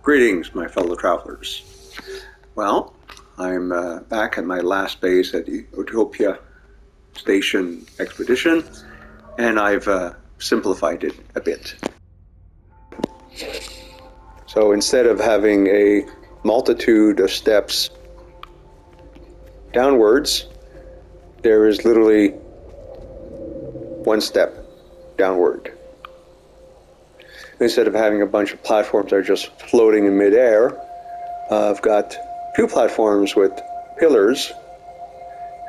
Greetings, my fellow travelers. Well, I'm back at my last base at the Utopia Station Expedition, and I've simplified it a bit. So instead of having a multitude of steps downwards, there is literally one step downward. Instead of having a bunch of platforms that are just floating in midair, I've got two platforms with pillars.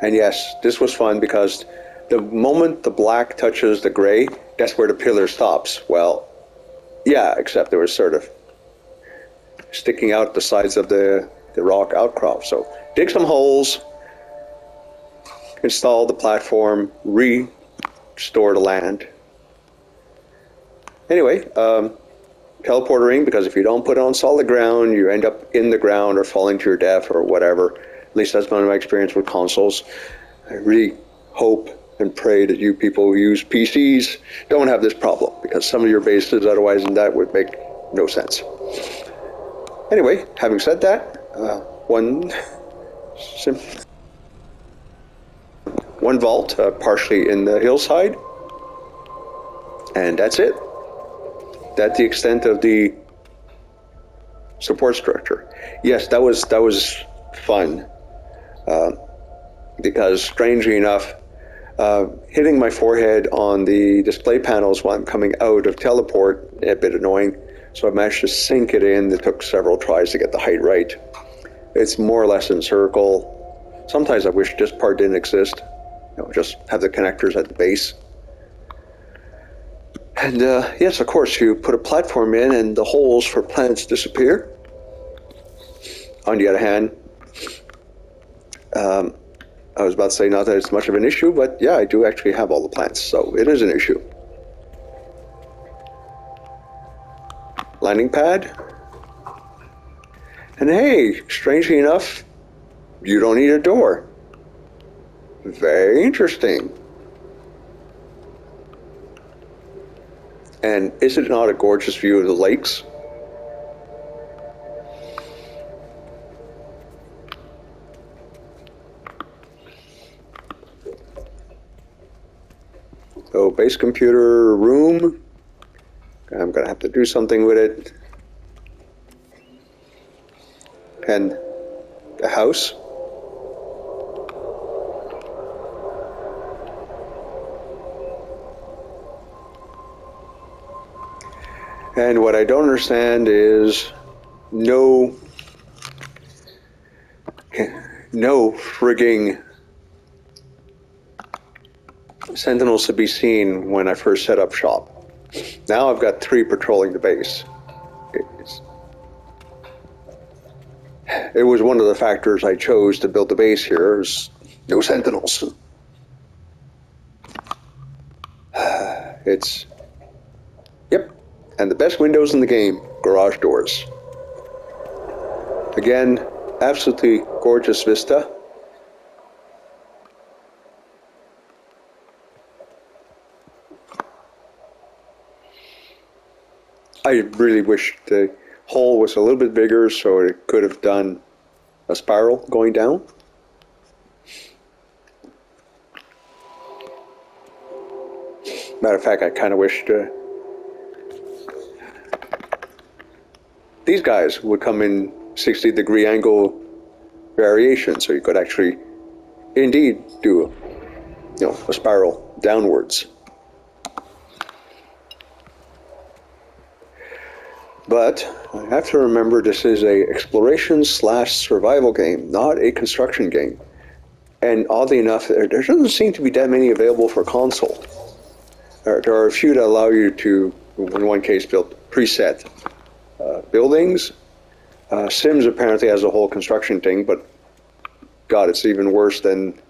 And yes, this was fun because the moment the black touches the gray, that's where the pillar stops. Well, yeah, except it was sort of sticking out the sides of the rock outcrop. So dig some holes, install the platform, restore the land. Anyway, teleportering, because if you don't put it on solid ground, you end up in the ground or falling to your death or whatever. At least that's been my experience with consoles. I really hope and pray that you people who use PCs don't have this problem, because some of your bases otherwise than that would make no sense. Anyway, having said that, one vault partially in the hillside, and that's it. That's the extent of the support structure. Yes, that was fun, because strangely enough, hitting my forehead on the display panels while I'm coming out of teleport a bit annoying. So I managed to sink it in. It took several tries to get the height right. It's more or less in circle. Sometimes I wish this part didn't exist. Just have the connectors at the base. And yes, of course, you put a platform in and the holes for plants disappear. On the other hand, I was about to say not that it's much of an issue, but yeah, I do actually have all the plants, so it is an issue. Landing pad. And hey, strangely enough, you don't need a door. Very interesting. And is it not a gorgeous view of the lakes? So base computer room. I'm gonna have to do something with it. And the house. And what I don't understand is no frigging sentinels to be seen when I first set up shop. Now I've got 3 patrolling the base. It was one of the factors I chose to build the base here, is no sentinels. Yep, and the best windows in the game, garage doors. Again, absolutely gorgeous vista. I really wish the hole was a little bit bigger so it could have done a spiral going down. Matter of fact, I kind of wished these guys would come in 60-degree angle variation, so you could actually indeed do a spiral downwards. But I have to remember this is a exploration/survival game, not a construction game. And oddly enough, there doesn't seem to be that many available for console. There are a few that allow you to, in one case, build preset buildings. Sims apparently has a whole construction thing, but God, it's even worse than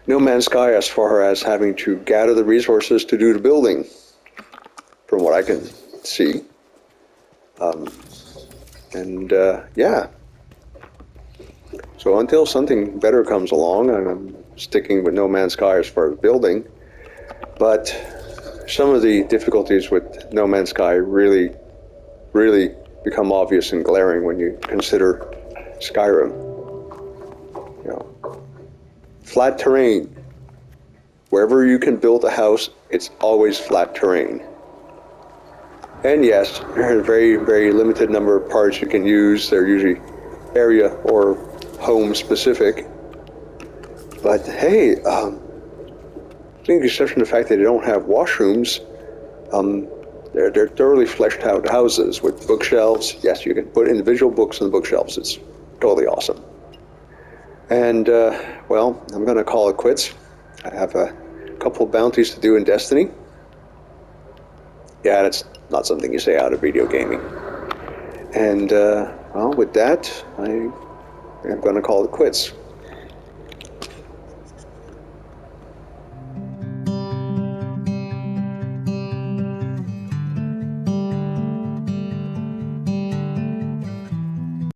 No Man's Sky as far as having to gather the resources to do the building, from what I can see. Yeah. So until something better comes along, I'm sticking with No Man's Sky as far as building. But some of the difficulties with No Man's Sky really become obvious and glaring when you consider Skyrim. You know, flat terrain. Wherever you can build a house, it's always flat terrain. And yes, there are a very, very limited number of parts you can use. They're usually area or home specific. But hey, taking exception to the fact that they don't have washrooms, they're thoroughly fleshed out houses with bookshelves. Yes, you can put individual books on the bookshelves. It's totally awesome. And, well, I'm going to call it quits. I have a couple of bounties to do in Destiny. Yeah, that's not something you say out of video gaming. And, well, with that, I am going to call it quits.